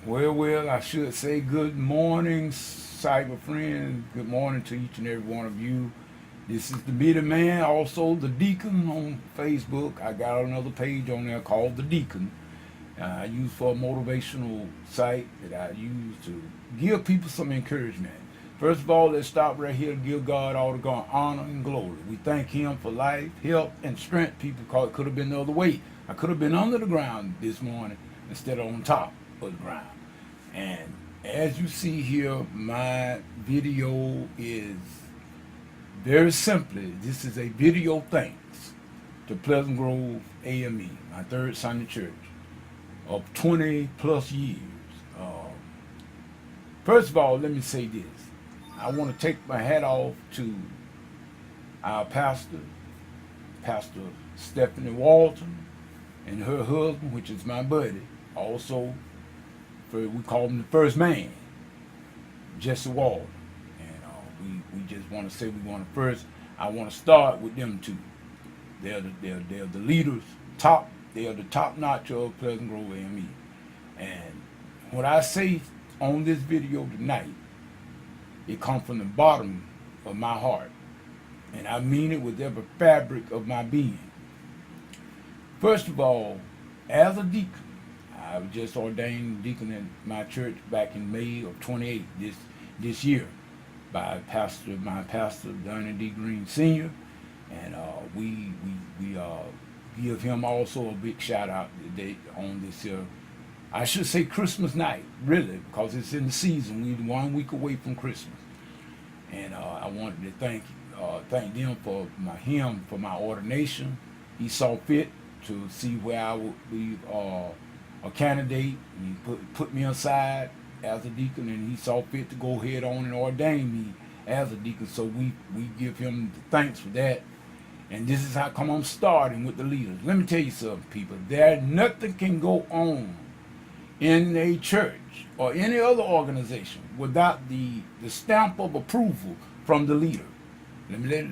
Well, I should say good morning, cyber friends. Good morning to each and every one of you. This is the Be the Man, also the Deacon on Facebook. I got another page on there called the Deacon. I use for a motivational site that I use to give people some encouragement. First of all, let's stop right here to give God all the honor and glory. We thank Him for life, health, and strength. People call it could have been the other way. I could have been under the ground this morning instead of on top of the ground. And as you see here, my video is very simply, this is a video thanks to Pleasant Grove AME, my third Sunday church of 20 plus years. First of all, let me say this. I want to take my hat off to our pastor, Pastor Stephanie Walton, and her husband, which is my buddy, also we call him the first man, Jesse Walton. And we just want to say I want to start with them two. They're the leaders, they are the top notch of Pleasant Grove AME. And what I say on this video tonight, it comes from the bottom of my heart. And I mean it with every fabric of my being. First of all, as a deacon, I was just ordained deacon in my church back in May of 28 this year by my pastor Donnie D. Green Sr. And we give him also a big shout out today on this I should say Christmas night, really, because it's in the season. We're 1 week away from Christmas. And I wanted to thank them for my ordination. He saw fit to see where I would be a candidate, and he put me aside as a deacon, and he saw fit to go ahead on and ordain me as a deacon. So we give him the thanks for that. And this is how come I'm starting with the leaders. Let me tell you something, people. Nothing can go on in a church or any other organization without the stamp of approval from the leader. Let me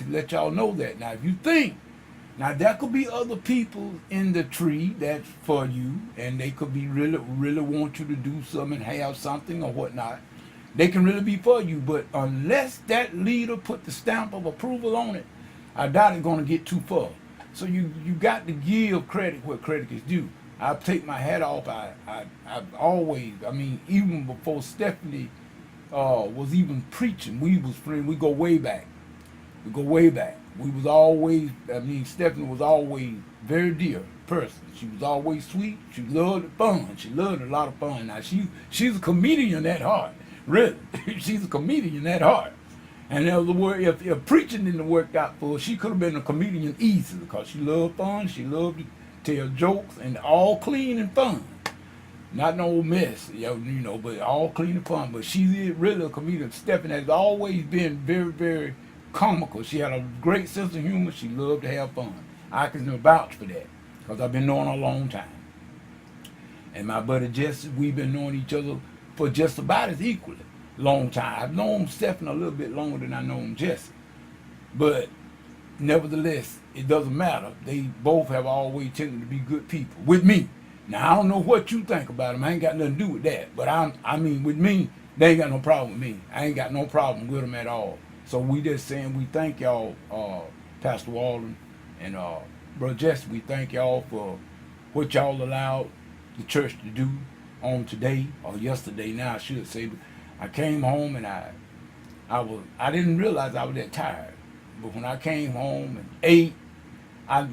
let y'all know that. Now, if you think, now there could be other people in the tree that's for you, and they could be really want you to do something, have something or whatnot. They can really be for you, but unless that leader put the stamp of approval on it, I doubt it's going to get too far. So you got to give credit where credit is due. I take my hat off. I've always, even before Stephanie was even preaching, we was friends. We go way back. We was always, Stephanie was always very dear person. She was always sweet. She loved fun. She loved a lot of fun. Now, she's a comedian at heart. Really. She's a comedian at heart. And in other words, if preaching didn't work out for her, she could have been a comedian easily because she loved fun. She loved to tell jokes and all clean and fun. Not no mess, but all clean and fun. But she is really a comedian. Stephanie has always been very, very comical. She had a great sense of humor. She loved to have fun. I can vouch for that because I've been knowing her a long time. And my buddy Jesse, we've been knowing each other for just about as equally long time. I've known Stephanie a little bit longer than I known Jesse. But nevertheless, it doesn't matter. They both have always tended to be good people with me. Now, I don't know what you think about them. I ain't got nothing to do with that. But with me, they ain't got no problem with me. I ain't got no problem with them at all. So we just saying we thank y'all, Pastor Walden and Brother Jesse. We thank y'all for what y'all allowed the church to do on today or yesterday. Now I should say, but I came home and I didn't realize I was that tired. But when I came home and ate, I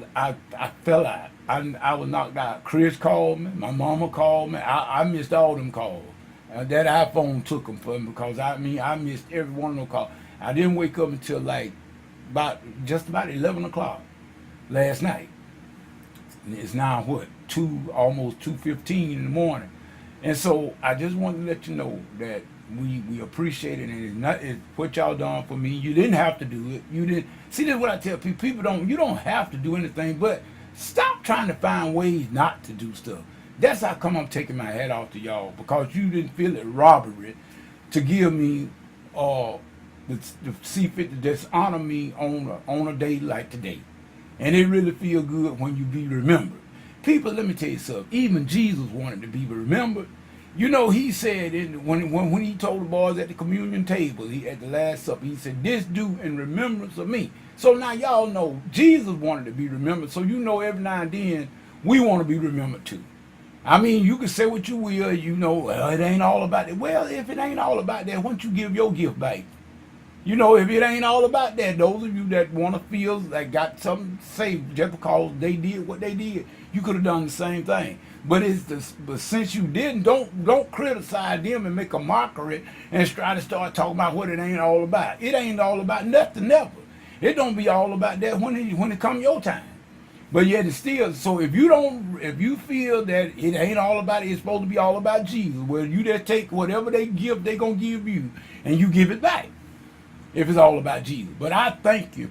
fell out. I was knocked out. Chris called me. My mama called me. I missed all them calls. That iPhone took them for me because I missed every one of them calls. I didn't wake up until just about 11 o'clock last night. And it's now almost 2:15 in the morning. And so I just wanted to let you know that we appreciate it, and it's what y'all done for me. You didn't have to do it. You didn't. See, this is what I tell people. You don't have to do anything, but stop trying to find ways not to do stuff. That's how come I'm taking my hat off to y'all, because you didn't feel it robbery to give me to see fit to dishonor me on a day like today. And it really feel good when you be remembered. People, let me tell you something. Even Jesus wanted to be remembered. You know, he said when he told the boys at the communion table, at the Last Supper, he said, "This do in remembrance of me." So now y'all know Jesus wanted to be remembered. So you know, every now and then we want to be remembered too. I mean, you can say what you will, you know, well, it ain't all about it. Well, if it ain't all about that, why don't you give your gift back? You know, if it ain't all about that, those of you that want to feel that got something to say just because they did what they did, you could have done the same thing. But but since you didn't, don't criticize them and make a mockery and try to start talking about what it ain't all about. It ain't all about nothing, never. It don't be all about that when it come your time. But yet it's still, so if you feel that it ain't all about it, it's supposed to be all about Jesus. Well, you just take whatever they give, they gonna give you, and you give it back. If it's all about Jesus. But I thank you,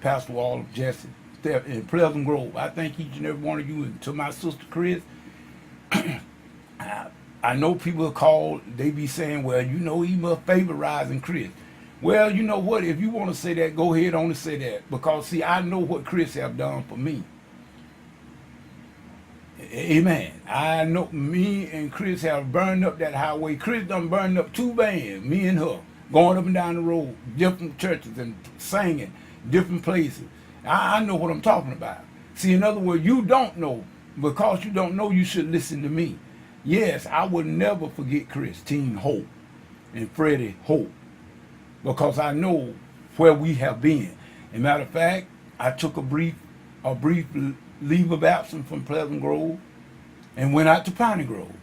Pastor Wall, Jesse, Steph, and Pleasant Grove. I thank each and every one of you, and to my sister Chris. I know people call, they be saying, well, you know, he must favorizing Chris. Well, you know what? If you want to say that, go ahead on and say that. Because, see, I know what Chris have done for me. Amen. I know me and Chris have burned up that highway. Chris done burned up 2 vans, me and her, going up and down the road, different churches and singing, different places. I know what I'm talking about. See, in other words, you don't know. Because you don't know, you should listen to me. Yes, I would never forget Christine Hope and Freddie Hope, because I know where we have been. As a matter of fact, I took a brief leave of absence from Pleasant Grove and went out to Piney Grove.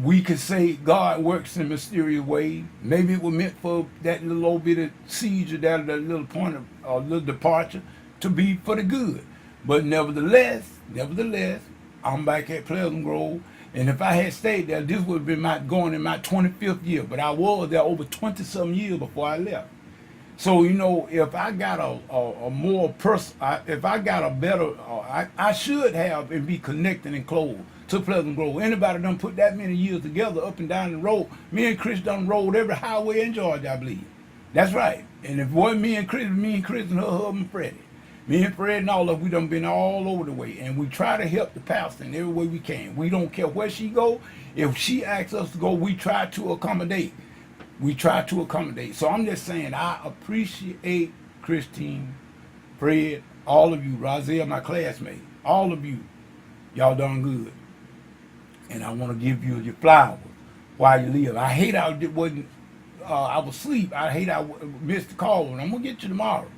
We could say God works in mysterious ways. Maybe it was meant for that little old bit of siege or that little point of little departure to be for the good. But nevertheless, I'm back at Pleasant Grove. And if I had stayed there, this would have been going in my 25th year. But I was there over 20-some years before I left. So, you know, if I got a more if I got a better, I should have and be connected and close to Pleasant Grove. Anybody done put that many years together up and down the road? Me and Chris done rode every highway in Georgia, I believe. That's right. And if it wasn't me and Chris and her husband Freddie. Me and Fred and all of we done been all over the way, and we try to help the pastor in every way we can. We don't care where she go. If she asks us to go, we try to accommodate. So I'm just saying, I appreciate Christine, Fred, all of you, Rozelle, my classmate, all of you. Y'all done good. And I want to give you your flowers while you live. I hate I was asleep. I hate I missed the call. And I'm going to get you tomorrow.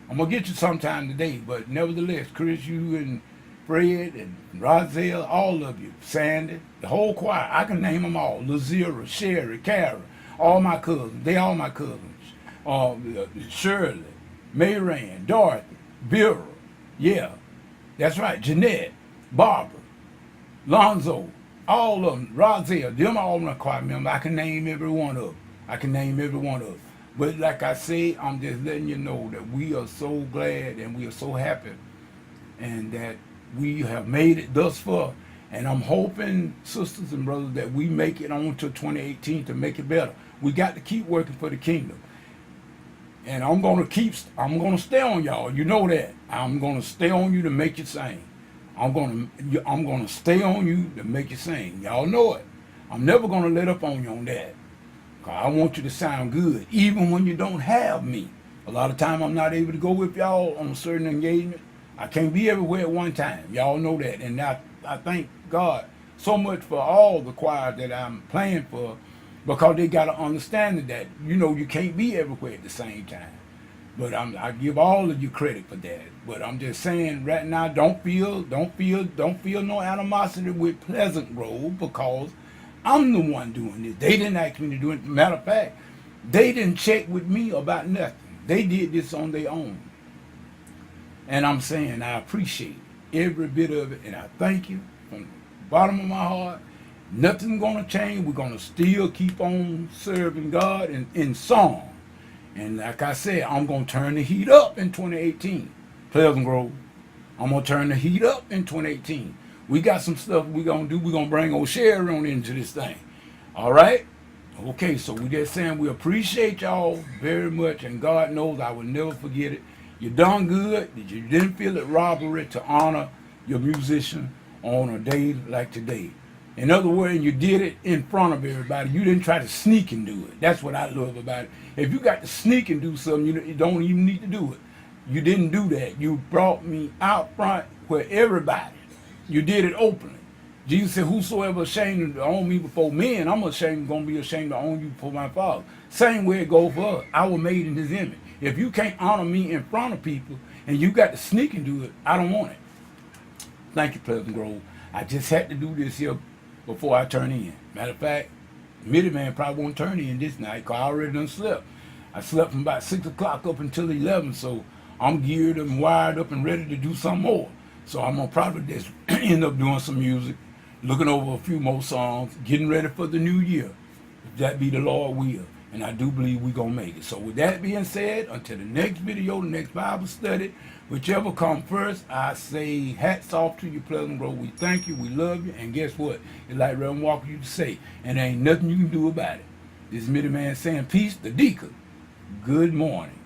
I'm going to get you sometime today, but nevertheless, Chris, you and Fred and Rozelle, all of you, Sandy, the whole choir, I can name them all, Lazira, Sherry, Kara, all my cousins, they all my cousins, Shirley, Mayran, Dorothy, Vera, yeah, that's right, Jeanette, Barbara, Lonzo, all of them, Rozelle, them all my choir members, I can name every one of them. But like I say, I'm just letting you know that we are so glad and we are so happy and that we have made it thus far. And I'm hoping, sisters and brothers, that we make it on to 2018 to make it better. We got to keep working for the kingdom. And I'm going to stay on y'all. You know that. I'm going to stay on you to make you sing. I'm going to stay on you to make you sing. Y'all know it. I'm never going to let up on you on that. I want you to sound good, even when you don't have me. A lot of time I'm not able to go with y'all on a certain engagement. I can't be everywhere at one time. Y'all know that. And I thank God so much for all the choir that I'm playing for, because they got to understand that, you know, you can't be everywhere at the same time. But I give all of you credit for that. But I'm just saying right now, don't feel no animosity with Pleasant Grove, because I'm the one doing this. They didn't ask me to do it. Matter of fact, they didn't check with me about nothing. They did this on their own. And I'm saying I appreciate every bit of it, and I thank you from the bottom of my heart. Nothing's going to change. We're going to still keep on serving God in song. And like I said, I'm going to turn the heat up in 2018. Pleasant Grove. I'm going to turn the heat up in 2018. We got some stuff we're going to do. We're going to bring old Sherry on into this thing. All right? Okay, so we just saying we appreciate y'all very much, and God knows I will never forget it. You done good. You didn't feel it robbery to honor your musician on a day like today. In other words, you did it in front of everybody. You didn't try to sneak and do it. That's what I love about it. If you got to sneak and do something, you don't even need to do it. You didn't do that. You brought me out front with everybody. You did it openly. Jesus said, whosoever ashamed to own me before men, I'm going to be ashamed to own you before my Father. Same way it goes for us. I was made in his image. If you can't honor me in front of people and you got to sneak and do it, I don't want it. Thank you, Pleasant Grove. I just had to do this here before I turn in. Matter of fact, Mitty Man probably won't turn in this night because I already done slept. I slept from about 6 o'clock up until 11, so I'm geared and wired up and ready to do some more. So I'm going to probably just end up doing some music, looking over a few more songs, getting ready for the new year. If that be the Lord will. And I do believe we're going to make it. So with that being said, until the next video, the next Bible study, whichever come first, I say hats off to you, Pleasant Grove. We thank you, we love you, and guess what? It's like Reverend Walker used to say, and there ain't nothing you can do about it. This Mitty Man saying peace, the deacon. Good morning.